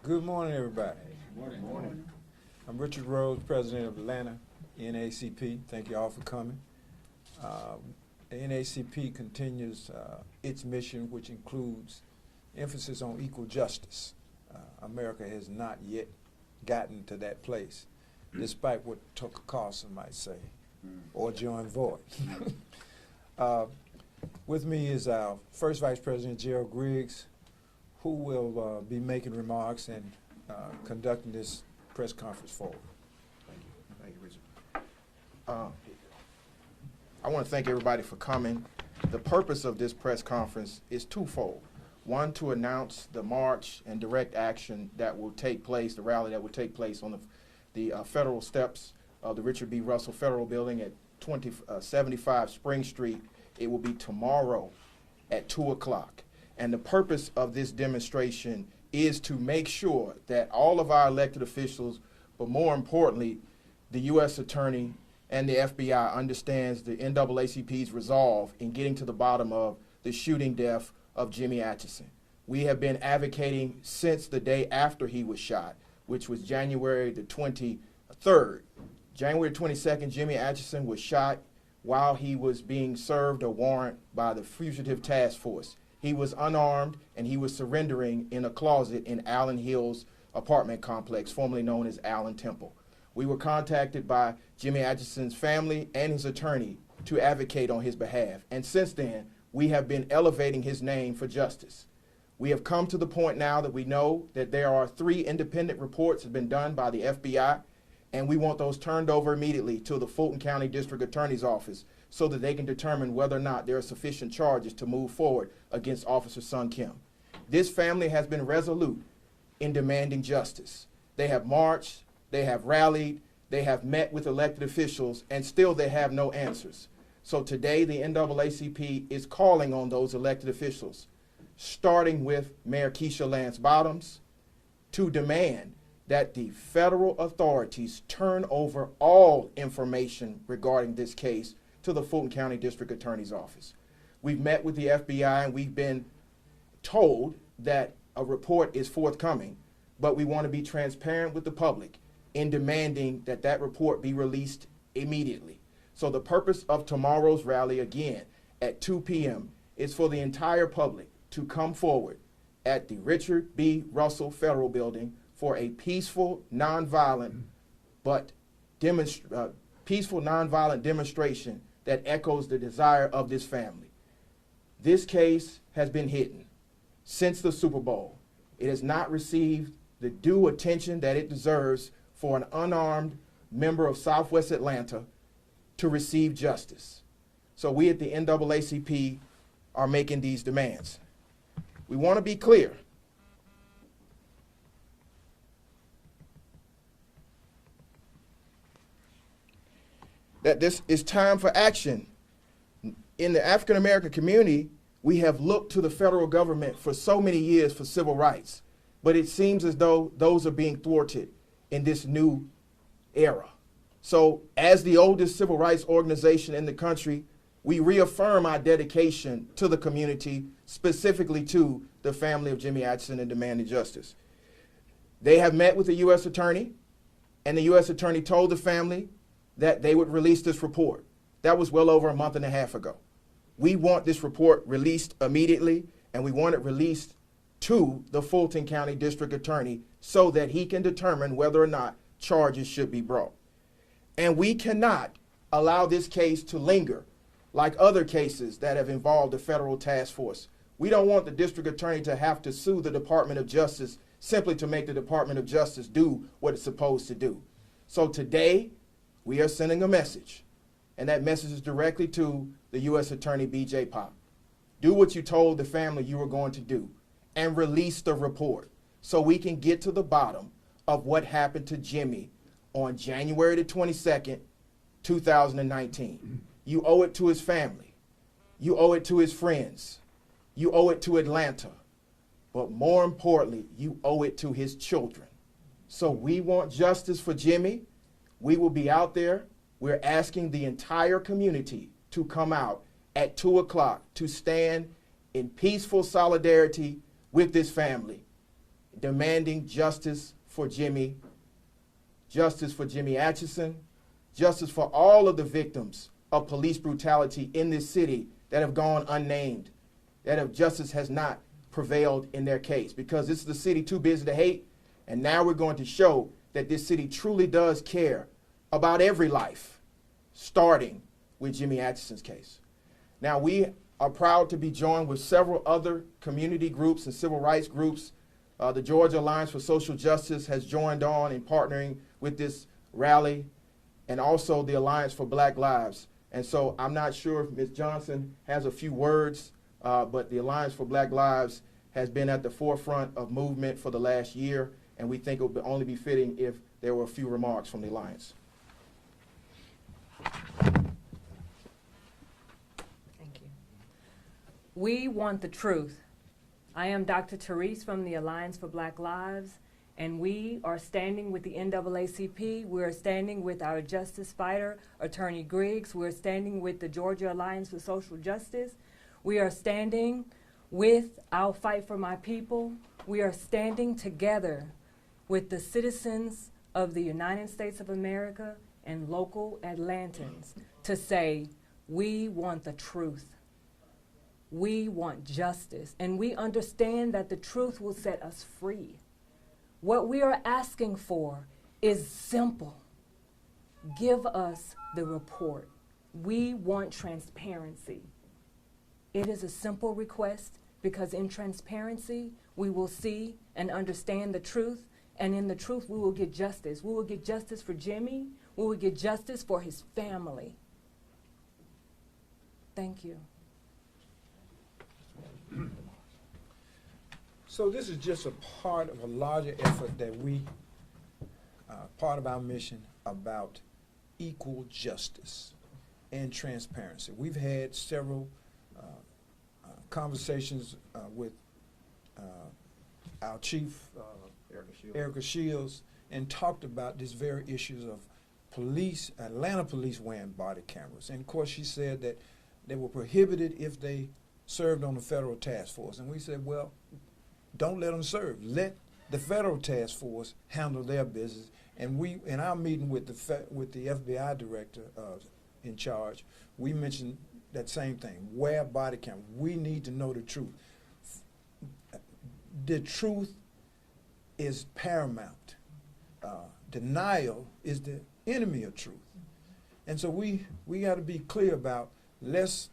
Good morning, everybody. Good morning. I'm Richard Rose, president of Atlanta NAACP. Thank you all for coming. The NAACP continues its mission, which includes emphasis on equal justice. America has not yet gotten to that place, despite what Tucker Carlson might say, or John Voight. With me is our first Vice President, Gerald Griggs, who will be making remarks and conducting this press conference forward. Thank you, Richard. I want to thank everybody for coming. The purpose of this press conference is twofold. One, to announce the march and direct action that will take place, the rally that will take place on the federal steps of the Richard B. Russell Federal Building at 2075 Spring Street. It will be tomorrow at 2 o'clock. And the purpose of this demonstration is to make sure that all of our elected officials, but more importantly, the U.S. Attorney and the FBI understands the NAACP's resolve in getting to the bottom of the shooting death of Jimmy Atchison. We have been advocating since the day after he was shot, which was January the 23rd. January 22nd, Jimmy Atchison was shot while he was being served a warrant by the Fugitive Task Force. He was unarmed, and he was surrendering in a closet in Allen Hills apartment complex, formerly known as Allen Temple. We were contacted by Jimmy Atchison's family and his attorney to advocate on his behalf. And since then, we have been elevating his name for justice. We have come to the point now that we know that there are 3 independent reports that have been done by the FBI, and we want those turned over immediately to the Fulton County District Attorney's Office so that they can determine whether or not there are sufficient charges to move forward against Officer Sun Kim. This family has been resolute in demanding justice. They have marched, they have rallied, they have met with elected officials, and still they have no answers. So today the NAACP is calling on those elected officials, starting with Mayor Keisha Lance Bottoms, to demand that the federal authorities turn over all information regarding this case to the Fulton County District Attorney's Office. We've met with the FBI and we've been told that a report is forthcoming, but we want to be transparent with the public in demanding that that report be released immediately. So the purpose of tomorrow's rally, again, at 2 p.m., is for the entire public to come forward at the Richard B. Russell Federal Building for a peaceful, nonviolent demonstration that echoes the desire of this family. This case has been hidden since the Super Bowl. It has not received the due attention that it deserves for an unarmed member of Southwest Atlanta to receive justice. So we at the NAACP are making these demands. We want to be clear. That this is time for action. In the African American community, we have looked to the federal government for so many years for civil rights, but it seems as though those are being thwarted in this new era. So as the oldest civil rights organization in the country, we reaffirm our dedication to the community, specifically to the family of Jimmy Atchison, and demanding justice. They have met with the U.S. Attorney, and the U.S. Attorney told the family that they would release this report. That was well over a month and a half ago. We want this report released immediately, and we want it released to the Fulton County District Attorney so that he can determine whether or not charges should be brought. And we cannot allow this case to linger like other cases that have involved the federal task force. We don't want the district attorney to have to sue the Department of Justice simply to make the Department of Justice do what it's supposed to do. So today, we are sending a message, and that message is directly to the U.S. Attorney B.J. Pop. Do what you told the family you were going to do, and release the report so we can get to the bottom of what happened to Jimmy on January the 22nd, 2019. You owe it to his family. You owe it to his friends. You owe it to Atlanta. But more importantly, you owe it to his children. So we want justice for Jimmy. We will be out there. We're asking the entire community to come out at 2 o'clock to stand in peaceful solidarity with this family. demanding justice for Jimmy, justice for Jimmy Atchison, justice for all of the victims of police brutality in this city that have gone unnamed, justice has not prevailed in their case, because this is the city too busy to hate, and now we're going to show that this city truly does care about every life, starting with Jimmy Atchison's case. Now, we are proud to be joined with several other community groups and civil rights groups. The Georgia Alliance for Social Justice has joined on in partnering with this rally, and also the Alliance for Black Lives. And so I'm not sure if Ms. Johnson has a few words, but the Alliance for Black Lives has been at the forefront of movement for the last year, and we think it would only be fitting if there were a few remarks from the Alliance. We want the truth. I am Dr. Therese from the Alliance for Black Lives, and we are standing with the NAACP. We're standing with our justice fighter, Attorney Griggs. We're standing with the Georgia Alliance for Social Justice. We are standing with I'll Fight for My People. We are standing together with the citizens of the United States of America and local Atlantans to say, we want the truth. We want justice, and we understand that the truth will set us free. What we are asking for is simple. Give us the report. We want transparency. It is a simple request, because in transparency, we will see and understand the truth, and in the truth, we will get justice. We will get justice for Jimmy. We will get justice for his family. Thank you. So this is just a part of a larger effort that we, part of our mission about equal justice and transparency. We've had several conversations with our chief, Erica Shields, and talked about this very issues of police, Atlanta police wearing body cameras. And of course she said that they were prohibited if they served on the federal task force. And we said, well, don't let them serve. Let the federal task force handle their business. And we, in our meeting with the FBI director in charge, we mentioned that same thing. Wear body camera. We need to know the truth. The truth is paramount. Denial is the enemy of truth. And so we got to be clear about let's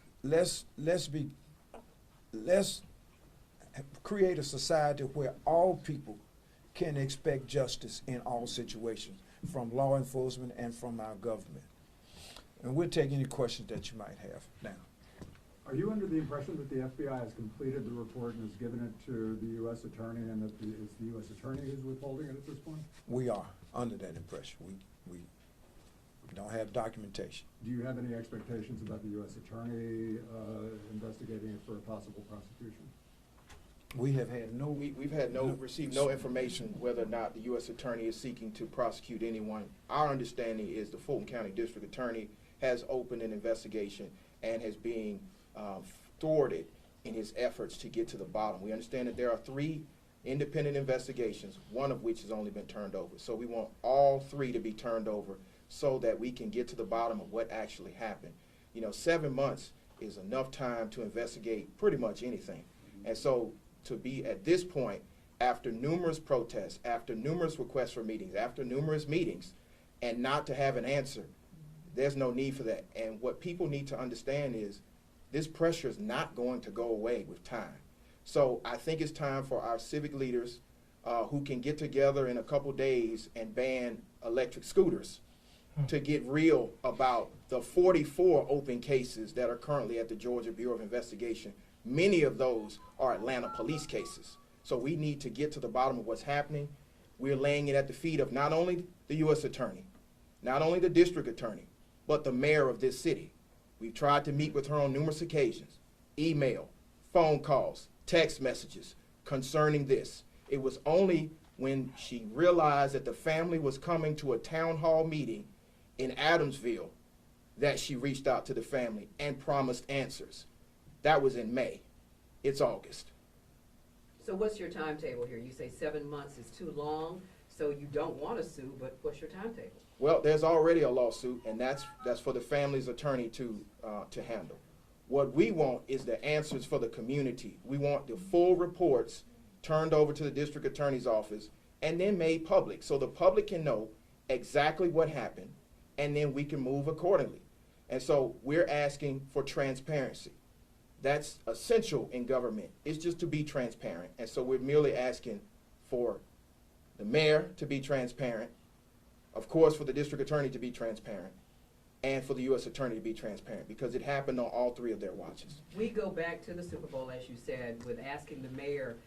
create a society where all people can expect justice in all situations, from law enforcement and from our government. And we'll take any questions that you might have now. Are you under the impression that the FBI has completed the report and has given it to the U.S. Attorney, and that it's the U.S. Attorney who's withholding it at this point? We are under that impression. We don't have documentation. Do you have any expectations about the U.S. Attorney investigating it for a possible prosecution? We have had no. We've had received no information whether or not the U.S. Attorney is seeking to prosecute anyone. Our understanding is the Fulton County District Attorney has opened an investigation and is being thwarted in his efforts to get to the bottom. We understand that there are 3 independent investigations, one of which has only been turned over. So we want all 3 to be turned over so that we can get to the bottom of what actually happened. You know, 7 months is enough time to investigate pretty much anything. And so to be at this point, after numerous protests, after numerous requests for meetings, after numerous meetings, and not to have an answer, there's no need for that. And what people need to understand is this pressure is not going to go away with time. So I think it's time for our civic leaders who can get together in a couple days and ban electric scooters to get real about the 44 open cases that are currently at the Georgia Bureau of Investigation. Many of those are Atlanta police cases. So we need to get to the bottom of what's happening. We're laying it at the feet of not only the U.S. Attorney, not only the District Attorney, but the mayor of this city. We've tried to meet with her on numerous occasions, email, phone calls, text messages concerning this. It was only when she realized that the family was coming to a town hall meeting in Adamsville that she reached out to the family and promised answers. That was in May. It's August. So what's your timetable here? You say 7 months is too long, so you don't want to sue, but what's your timetable? Well, there's already a lawsuit, and that's for the family's attorney to handle. What we want is the answers for the community. We want the full reports turned over to the district attorney's office and then made public so the public can know exactly what happened, and then we can move accordingly. And so we're asking for transparency. That's essential in government. It's just to be transparent. And so we're merely asking for the mayor to be transparent, of course for the district attorney to be transparent, and for the U.S. attorney to be transparent, because it happened on all three of their watches. We go back to the Super Bowl, as you said, with asking the mayor,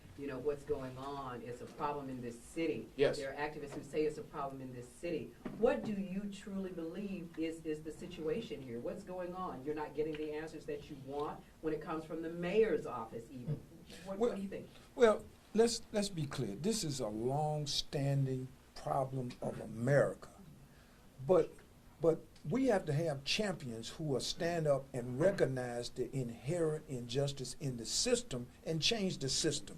what's going on. It's a problem in this city. Yes. There are activists who say it's a problem in this city. What do you truly believe is the situation here? What's going on? You're not getting the answers that you want when it comes from the mayor's office even. What do you think? Well, let's be clear. This is a long-standing problem of America. But we have to have champions who will stand up and recognize the inherent injustice in the system and change the system.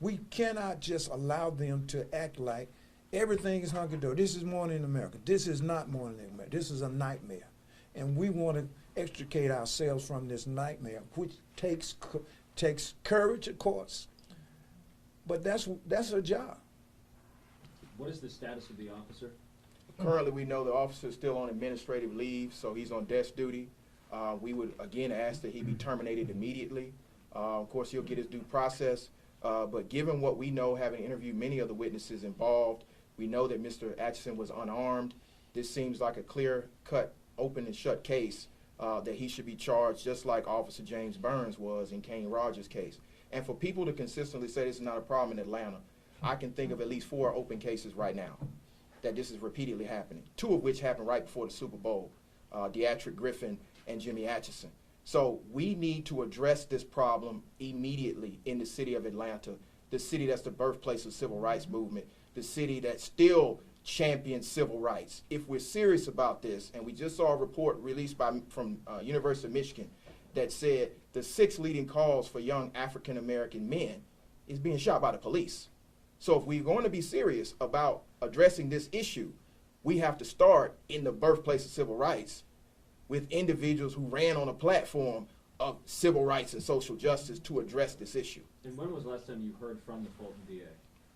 We cannot just allow them to act like everything is hunky-dory. This is morning in America. This is not morning in America. This is a nightmare. And we want to extricate ourselves from this nightmare, which takes courage, of course. But that's a job. What is the status of the officer? Currently, we know the officer is still on administrative leave, so he's on desk duty. We would again ask that he be terminated immediately. Of course, he'll get his due process. But given what we know, having interviewed many of the witnesses involved, we know that Mr. Atchison was unarmed. This seems like a clear-cut, open and shut case that he should be charged just like Officer James Burns was in Kane Rogers' case. And for people to consistently say this is not a problem in Atlanta, I can think of at least 4 open cases right now that this is repeatedly happening, 2 of which happened right before the Super Bowl, Deatrick Griffin and Jimmy Atchison. So we need to address this problem immediately in the city of Atlanta, the city that's the birthplace of the civil rights movement, the city that still champions civil rights. If we're serious about this, and we just saw a report released from University of Michigan that said the 6 leading cause for young African-American men is being shot by the police. So if we're going to be serious about addressing this issue, we have to start in the birthplace of civil rights with individuals who ran on a platform of civil rights and social justice to address this issue. And when was the last time you heard from the Fulton DA?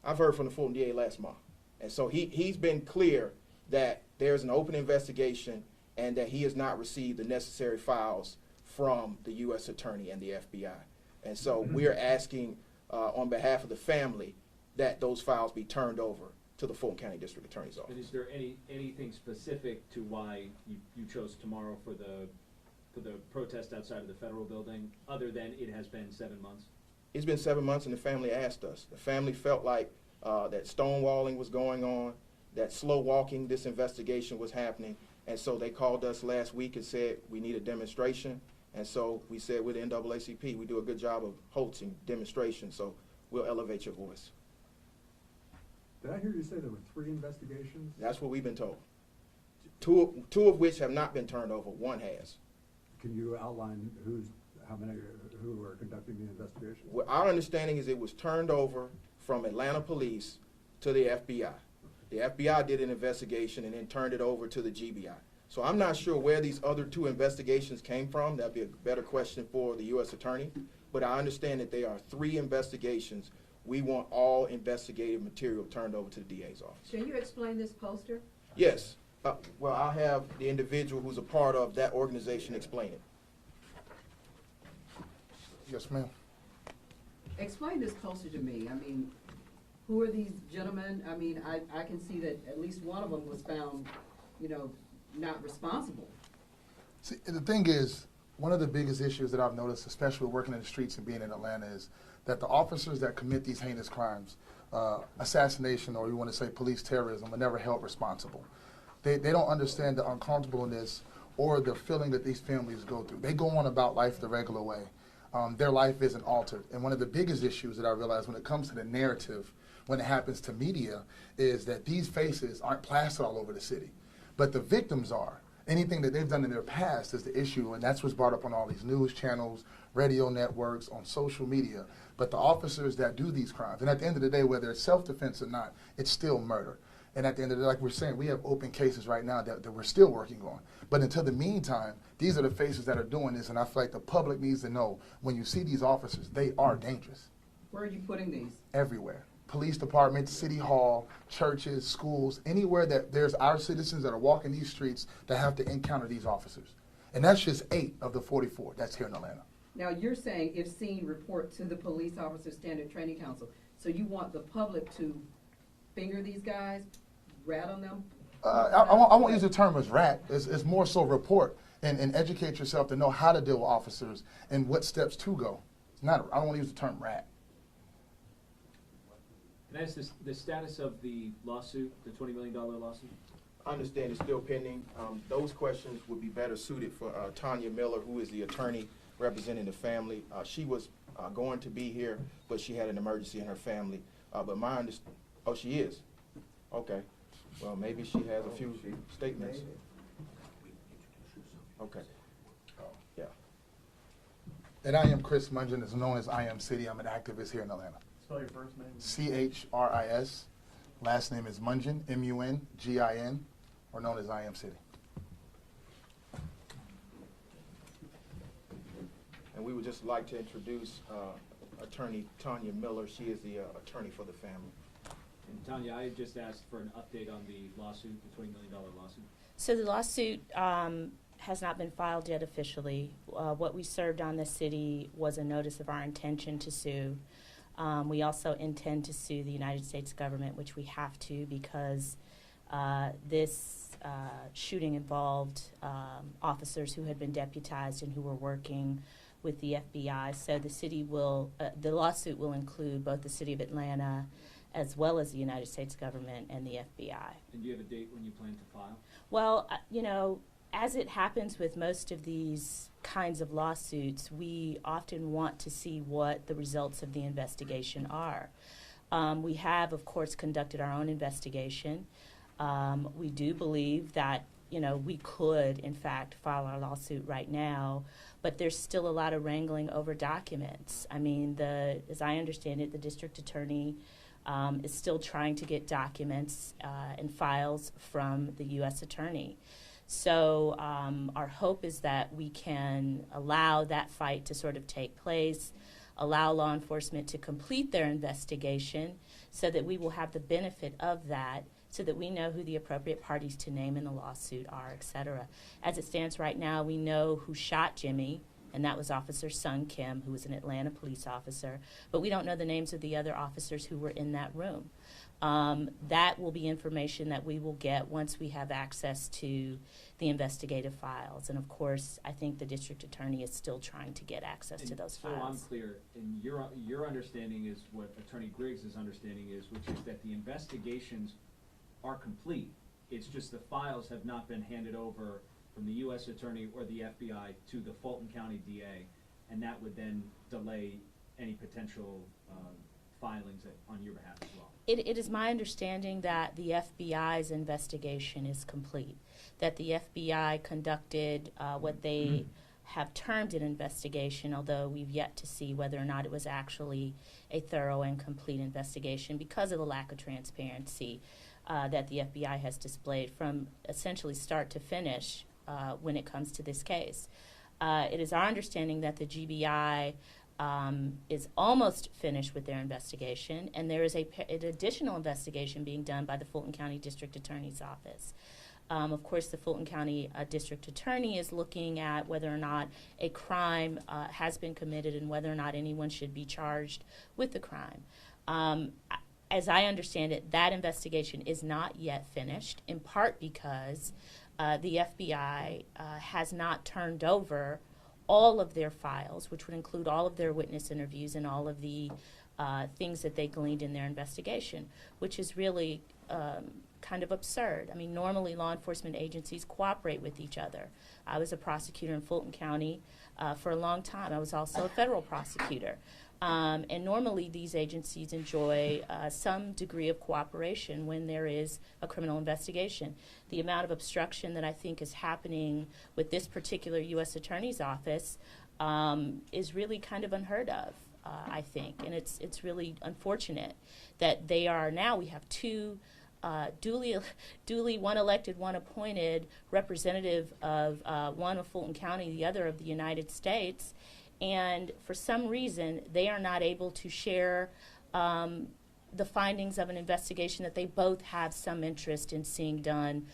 I've heard from the Fulton DA last month. And so he's been clear that there's an open investigation and that he has not received the necessary files from the U.S. Attorney and the FBI. And so we're asking on behalf of the family that those files be turned over to the Fulton County District Attorney's Office. And is there anything specific to why you chose tomorrow for the protest outside of the federal building, other than it has been 7 months? It's been 7 months, and the family asked us. The family felt like that stonewalling was going on, that slow walking this investigation was happening, and so they called us last week and said we need a demonstration. And so we said with the NAACP, we do a good job of hosting demonstrations, so we'll elevate your voice. Did I hear you say there were 3 investigations? That's what we've been told. Two of which have not been turned over. One has. Can you outline who are conducting the investigation? Well, our understanding is it was turned over from Atlanta Police to the FBI. The FBI did an investigation and then turned it over to the GBI. So I'm not sure where these other 2 investigations came from. That'd be a better question for the U.S. Attorney. But I understand that there are 3 investigations. We want all investigative material turned over to the DA's office. Can you explain this poster? Yes. Well, I'll have the individual who's a part of that organization explain it. Yes, ma'am. Explain this poster to me. I mean, who are these gentlemen? I mean, I can see that at least one of them was found, not responsible. See, the thing is, one of the biggest issues that I've noticed, especially working in the streets and being in Atlanta, is that the officers that commit these heinous crimes, assassination, or you want to say police terrorism, are never held responsible. They don't understand the uncomfortableness or the feeling that these families go through. They go on about life the regular way. Their life isn't altered. And one of the biggest issues that I realize when it comes to the narrative, when it happens to media, is that these faces aren't plastered all over the city, but the victims are. Anything that they've done in their past is the issue, and that's what's brought up on all these news channels, radio networks, on social media. But the officers that do these crimes, and at the end of the day, whether it's self-defense or not, it's still murder. And at the end of the day, like we're saying, we have open cases right now that we're still working on. But until the meantime, these are the faces that are doing this, and I feel like the public needs to know, when you see these officers, they are dangerous. Where are you putting these? Everywhere. Police departments, city hall, churches, schools, anywhere that there's our citizens that are walking these streets that have to encounter these officers. And that's just 8 of the 44 that's here in Atlanta. Now, you're saying if seen, report to the Police Officer Standard Training Council. So you want the public to finger these guys, rat on them? I won't use the term as rat. It's more so report and educate yourself to know how to deal with officers and what steps to go. It's not, I don't want to use the term rat. Can I ask the status of the lawsuit, the $20 million lawsuit? I understand it's still pending. Those questions would be better suited for Tanya Miller, who is the attorney representing the family. She was going to be here, but she had an emergency in her family. But my understanding, oh, she is? Okay. Well, maybe she has a few statements. Okay. Yeah. And I am Chris Mungin, is known as I Am City. I'm an activist here in Atlanta. Spell your first name. C-H-R-I-S. Last name is Mungin, M-U-N-G-I-N, or known as I Am City. And we would just like to introduce Attorney Tanya Miller. She is the attorney for the family. And Tanya, I had just asked for an update on the lawsuit, the $20 million lawsuit. So the lawsuit has not been filed yet officially. What we served on the city was a notice of our intention to sue. We also intend to sue the United States government, which we have to because this shooting involved officers who had been deputized and who were working with the FBI. So the city will, the lawsuit will include both the city of Atlanta as well as the United States government and the FBI. And do you have a date when you plan to file? Well, you know, as it happens with most of these kinds of lawsuits, we often want to see what the results of the investigation are. We have, of course, conducted our own investigation. We do believe that, you know, we could, in fact, file our lawsuit right now, but there's still a lot of wrangling over documents. I mean, as I understand it, the district attorney is still trying to get documents and files from the U.S. attorney. So our hope is that we can allow that fight to sort of take place, allow law enforcement to complete their investigation so that we will have the benefit of that, so that we know who the appropriate parties to name in the lawsuit are, et cetera. As it stands right now, we know who shot Jimmy, and that was Officer Sung Kim, who was an Atlanta police officer, but we don't know the names of the other officers who were in that room. That will be information that we will get once we have access to the investigative files. And of course, I think the district attorney is still trying to get access to those files. So I'm clear, and your understanding is what Attorney Griggs' understanding is, which is that the investigations are complete. It's just the files have not been handed over from the U.S. attorney or the FBI to the Fulton County DA, and that would then delay any potential filings on your behalf as well. It is my understanding that the FBI's investigation is complete, that the FBI conducted what they have termed an investigation, although we've yet to see whether or not it was actually a thorough and complete investigation because of the lack of transparency that the FBI has displayed from essentially start to finish when it comes to this case. It is our understanding that the GBI is almost finished with their investigation, and there is an additional investigation being done by the Fulton County District Attorney's Office. Of course, the Fulton County District Attorney is looking at whether or not a crime has been committed and whether or not anyone should be charged with the crime. As I understand it, that investigation is not yet finished, in part because the FBI has not turned over all of their files, which would include all of their witness interviews and all of the things that they gleaned in their investigation, which is really kind of absurd. I mean, normally law enforcement agencies cooperate with each other. I was a prosecutor in Fulton County for a long time. I was also a federal prosecutor. And normally these agencies enjoy some degree of cooperation when there is a criminal investigation. The amount of obstruction that I think is happening with this particular U.S. Attorney's Office is really kind of unheard of, I think. And it's really unfortunate that they are now, we have two duly one elected, one appointed representative of one of Fulton County, the other of the United States. And for some reason, they are not able to share the findings of an investigation that they both have some interest in seeing done,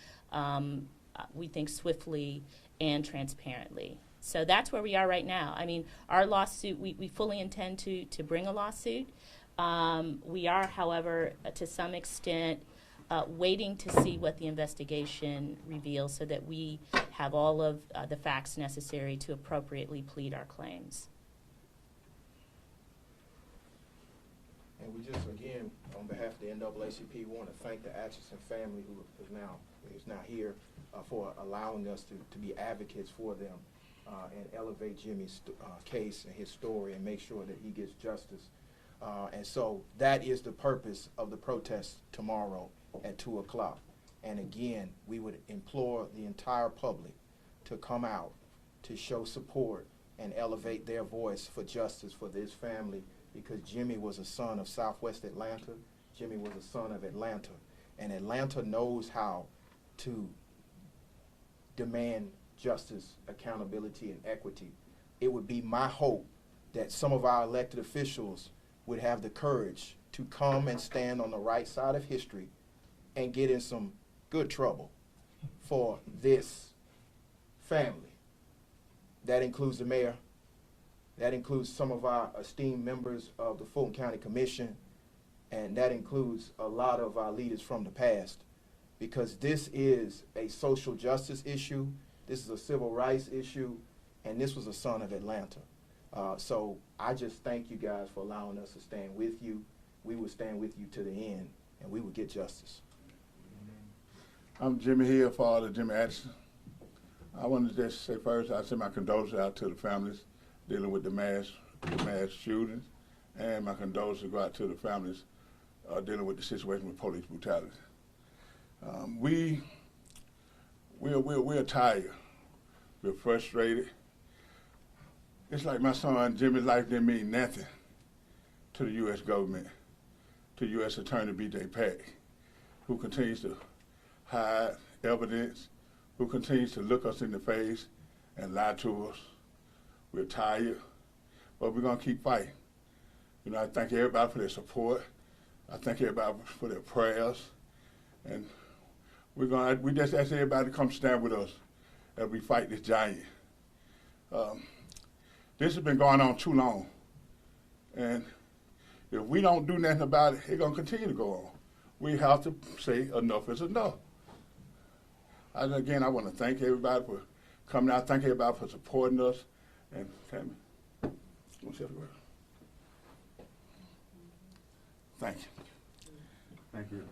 we think, swiftly and transparently. So that's where we are right now. I mean, our lawsuit, we fully intend to bring a lawsuit. We are, however, to some extent, waiting to see what the investigation reveals so that we have all of the facts necessary to appropriately plead our claims. And we just, again, on behalf of the NAACP, want to thank the Atchison family who is now here for allowing us to be advocates for them and elevate Jimmy's case and his story and make sure that he gets justice. And so that is the purpose of the protest tomorrow at 2 o'clock. And again, we would implore the entire public to come out to show support and elevate their voice for justice for this family, because Jimmy was a son of Southwest Atlanta. Jimmy was a son of Atlanta. And Atlanta knows how to demand justice, accountability, and equity. It would be my hope that some of our elected officials would have the courage to come and stand on the right side of history and get in some good trouble for this family. That includes the mayor. That includes some of our esteemed members of the Fulton County Commission, and that includes a lot of our leaders from the past, because this is a social justice issue, this is a civil rights issue, and this was a son of Atlanta. So I just thank you guys for allowing us to stand with you. We will stand with you to the end, and we will get justice. I'm Jimmy Hill, father of Jimmy Atchison. I wanted to just say first, I send my condolences out to the families dealing with the mass shootings, and my condolences go out to the families dealing with the situation with police brutality. We're tired. We're frustrated. It's like my son Jimmy's life didn't mean nothing to the U.S. government, to U.S. Attorney B.J. Pack, who continues to hide evidence, who continues to look us in the face and lie to us. We're tired, but we're going to keep fighting. You know, I thank everybody for their support. I thank everybody for their prayers. And we just ask everybody to come stand with us as we fight this giant. This has been going on too long. And if we don't do nothing about it, it's going to continue to go on. We have to say enough is enough. Again, I want to thank everybody for coming out. Thank everybody for supporting us. And Tammy, want to say the word? Thank you. Thank you.